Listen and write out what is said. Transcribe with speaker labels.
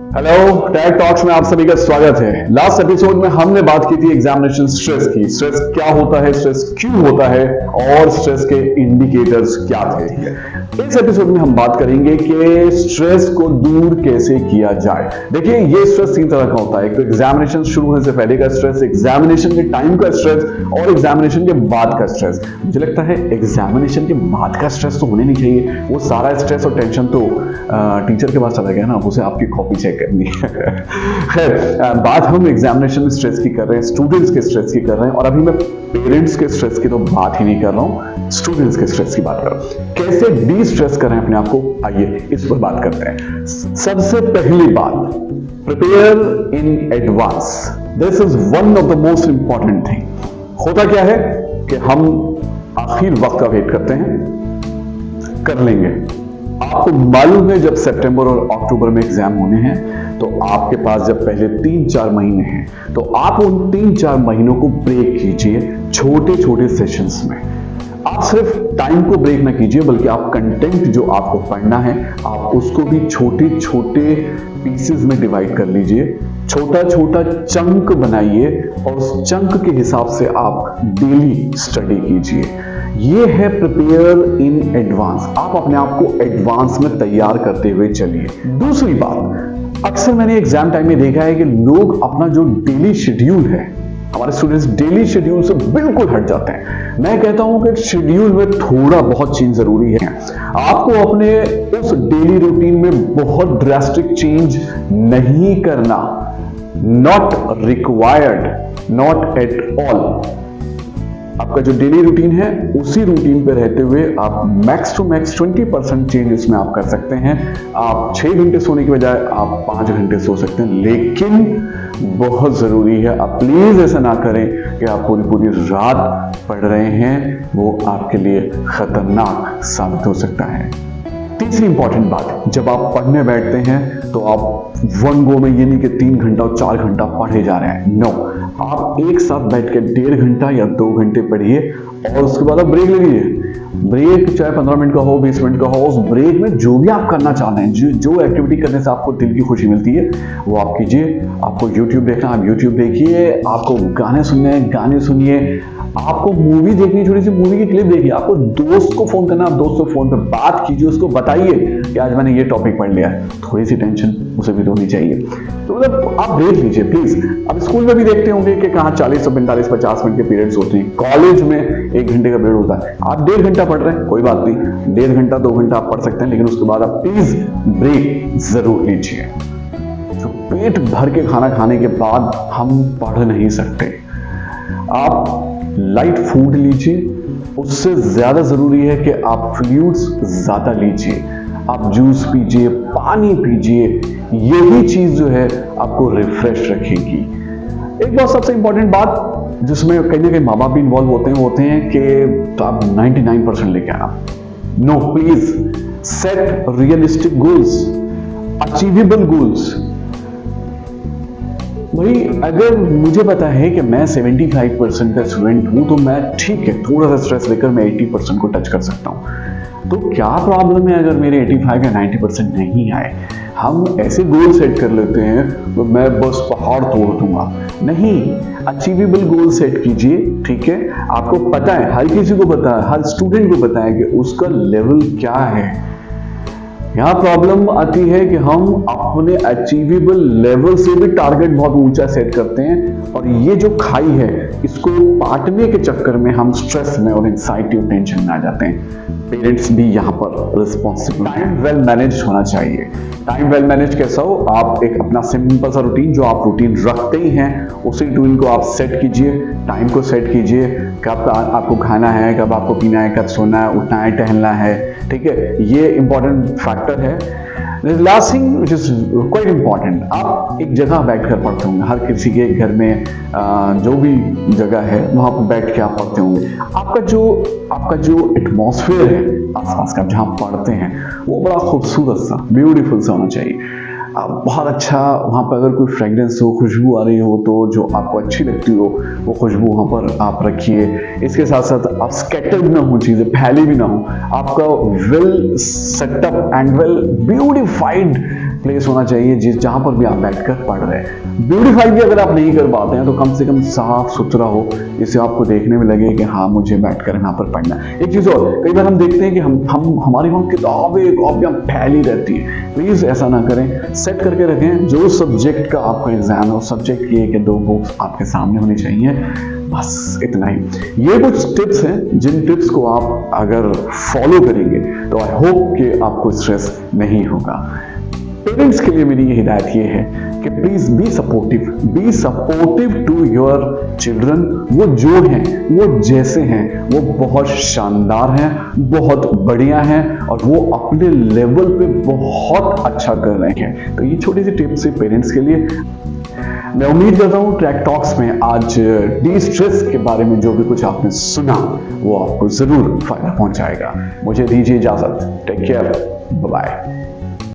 Speaker 1: Hello, tag talks में आप सभी का स्वागत है। लास्ट एपिसोड में हमने बात की थी एग्जामिनेशन स्ट्रेस की। स्ट्रेस क्या होता है, स्ट्रेस क्यों होता है और स्ट्रेस के इंडिकेटर्स क्या थे। इस एपिसोड में हम बात करेंगे कि स्ट्रेस को दूर कैसे किया जाए। देखिए, ये स्ट्रेस तीन तरह का होता है। एक तो एग्जामिनेशन शुरू होने से पहले का स्ट्रेस, एग्जामिनेशन के टाइम का स्ट्रेस और एग्जामिनेशन के बाद का स्ट्रेस। मुझे लगता है एग्जामिनेशन के बाद का स्ट्रेस तो होने नहीं चाहिए। वो सारा स्ट्रेस और टेंशन तो टीचर के पास चला गया ना, उसे आपकी कॉपी चेक करनी है। खैर, बात हम एग्जामिनेशन स्ट्रेस की कर रहे हैं, स्टूडेंट्स के स्ट्रेस की कर रहे हैं। और अभी मैं पेरेंट्स के स्ट्रेस की तो बात ही नहीं कर रहा हूं, स्टूडेंट्स के स्ट्रेस की बात कर रहा हूं। कैसे डी स्ट्रेस करें अपने आप को, आइए इस पर बात करते हैं। सबसे पहली बात, prepare in advance. This is one of the most important thing. होता क्या है कि हम आखिर वक्त का वेट करते हैं, कर लेंगे। आपको मालूम है जब सितंबर और अक्टूबर में एग्जाम होने हैं तो आपके पास जब पहले 3-4 महीने हैं तो आप उन 3-4 महीनों को ब्रेक कीजिए छोटे छोटे सेशंस में। आप सिर्फ टाइम को ब्रेक ना कीजिए बल्कि आप कंटेंट जो आपको पढ़ना है आप उसको भी छोटे छोटे पीसेस में डिवाइड कर लीजिए। छोटा छोटा चंक बनाइए और उस चंक के हिसाब से आप डेली स्टडी कीजिए। ये है प्रिपेयर इन एडवांस। आप अपने आप को एडवांस में तैयार करते हुए चलिए। दूसरी बात, अक्सर मैंने एग्जाम टाइम में देखा है कि लोग अपना जो डेली शेड्यूल है, हमारे स्टूडेंट्स डेली शेड्यूल से बिल्कुल हट जाते हैं। मैं कहता हूं कि शेड्यूल में थोड़ा बहुत चेंज जरूरी है। आपको अपने उस डेली रूटीन में बहुत ड्रास्टिक चेंज नहीं करना, not required, not at all. आपका जो डेली रूटीन है उसी रूटीन पे रहते हुए आप मैक्स टू मैक्स 20% चेंज इसमें आप कर सकते हैं। आप 6 घंटे सोने की बजाय आप 5 घंटे सो सकते हैं, लेकिन बहुत जरूरी है आप प्लीज ऐसा ना करें कि आप पूरी पूरी रात पढ़ रहे हैं, वो आपके लिए खतरनाक साबित हो सकता है। तीसरी इंपॉर्टेंट बात, जब आप पढ़ने बैठते हैं तो आप वन गो में ये नहीं कि 3 घंटा और 4 घंटा पढ़े जा रहे हैं। नो, आप एक साथ बैठ के 1.5 घंटा या 2 घंटे पढ़िए और उसके बाद आप ब्रेक ले लीजिए। ब्रेक चाहे 15 मिनट का हो, 20 मिनट का हो, उस ब्रेक में जो भी आप करना चाहते हैं, जो एक्टिविटी करने से आपको दिल की खुशी मिलती है वो आप कीजिए। आपको यूट्यूब देखना, आप यूट्यूब देखिए। आपको गाने सुनने हैं, गाने सुनिए। आपको मूवी देखनी, छोटी सी मूवी की क्लिप देखिए। आपको दोस्त को फोन करना, आप दोस्त को फोन पे बात कीजिए, उसको बताइए कि आज मैंने ये टॉपिक पढ़ लिया है। थोड़ी सी टेंशन उसे भी होनी चाहिए। तो मतलब आप ब्रेक लीजिए प्लीज। अब स्कूल में भी देखते होंगे कि कहाँ 40 से 45, 50 मिनट के पीरियड्स होते हैं। कॉलेज में 1 घंटे का पीरियड होता है। आप 1.5 घंटा पढ़ रहे हैं, कोई बात नहीं, 1.5 घंटा 2 घंटा आप पढ़ सकते हैं, लेकिन उसके बाद आप प्लीज ब्रेक जरूर लीजिए। तो पेट भर के खाना खाने के बाद हम पढ़ नहीं सकते। आप लाइट फूड लीजिए, उससे ज्यादा जरूरी है कि आप फ्लूइड्स ज्यादा लीजिए। आप जूस पीजिए, पानी पीजिए। यही चीज जो है आपको रिफ्रेश रखेगी। एक बहुत सबसे इंपॉर्टेंट बात जिसमें कहीं ना कहीं माँ बाप भी इन्वॉल्व होते हैं कि तो आप 99% लेके आना। No, please set realistic goals, achievable goals. भाई, अगर मुझे पता है कि मैं 75% का स्टूडेंट हूं तो मैं ठीक है, थोड़ा सा स्ट्रेस लेकर मैं 80% को टच कर सकता हूं। तो क्या प्रॉब्लम है अगर मेरे 85 या 90% नहीं आए? हम ऐसे गोल सेट कर लेते हैं तो मैं बस पहाड़ तोड़ दूंगा। नहीं, अचीवेबल गोल सेट कीजिए। ठीक है, आपको पता है, हर किसी को पता है, हर स्टूडेंट को पता है कि उसका लेवल क्या है। यहाँ प्रॉब्लम आती है कि हम अपने अचीवेबल लेवल से भी टारगेट बहुत ऊंचा सेट करते हैं और ये जो खाई है इसको पाटने के चक्कर में हम स्ट्रेस में और एंजाइटी और टेंशन में आ जाते हैं। पेरेंट्स भी यहाँ पर रिस्पॉन्सिबल। टाइम वेल मैनेज होना चाहिए। टाइम वेल मैनेज कैसा हो? आप एक अपना सिंपल सा रूटीन जो आप रूटीन रखते ही हैं उसी रूटीन को आप सेट कीजिए। टाइम को सेट कीजिए, कब आपको खाना है, कब आपको पीना है, कब सोना है, उठना है, टहलना है। ठीक है, ये इंपॉर्टेंट फैक्टर है। Last thing which is quite important, आप एक जगह बैठकर पढ़ते होंगे। हर किसी के घर में जो भी जगह है वहां पर बैठ के आप पढ़ते होंगे। आपका जो एटमॉस्फेयर है आसपास का जहां पढ़ते हैं वो बड़ा खूबसूरत सा, ब्यूटीफुल सा होना चाहिए। बहुत अच्छा वहाँ पर अगर कोई फ्रेग्रेंस हो, खुशबू आ रही हो तो जो आपको अच्छी लगती हो वो खुशबू वहाँ पर आप रखिए। इसके साथ साथ आप स्कैटर्ड ना हो, चीज़ें फैली भी ना हो। आपका well setup and well beautified place होना चाहिए जहां पर भी आप बैठकर पढ़ रहे हैं। ब्यूटीफाई भी अगर आप नहीं कर पाते हैं तो कम से कम साफ सुथरा हो, जिससे आपको देखने में लगे कि हाँ मुझे बैठकर यहाँ पर पढ़ना है। एक चीज़ और, कई बार हम देखते हैं कि हमारी वहाँ कॉपियाँ फैली रहती है। प्लीज़ ऐसा ना करें, सेट करके रखें। जो सब्जेक्ट का आपका एग्जाम है उस सब्जेक्ट की 1 या 2 बुक्स आपके सामने होनी चाहिए, बस इतना ही। ये कुछ टिप्स हैं जिन टिप्स को आप अगर फॉलो करेंगे तो आई होप कि आपको स्ट्रेस नहीं होगा। पेरेंट्स के लिए मेरी ये हिदायत ये है कि please be supportive to your children. वो जो हैं, वो जैसे हैं, वो बहुत शानदार हैं, बहुत बढ़िया हैं और वो अपने लेवल पे बहुत अच्छा कर रहे हैं। तो ये छोटी सी टिप्स है पेरेंट्स के लिए। मैं उम्मीद करता हूँ ट्रैक टॉक्स में आज डी स्ट्रेस के बारे में जो भी कुछ आपने सुना वो आपको जरूर फायदा पहुंचाएगा। मुझे दीजिए इजाजत। Take care, bye bye.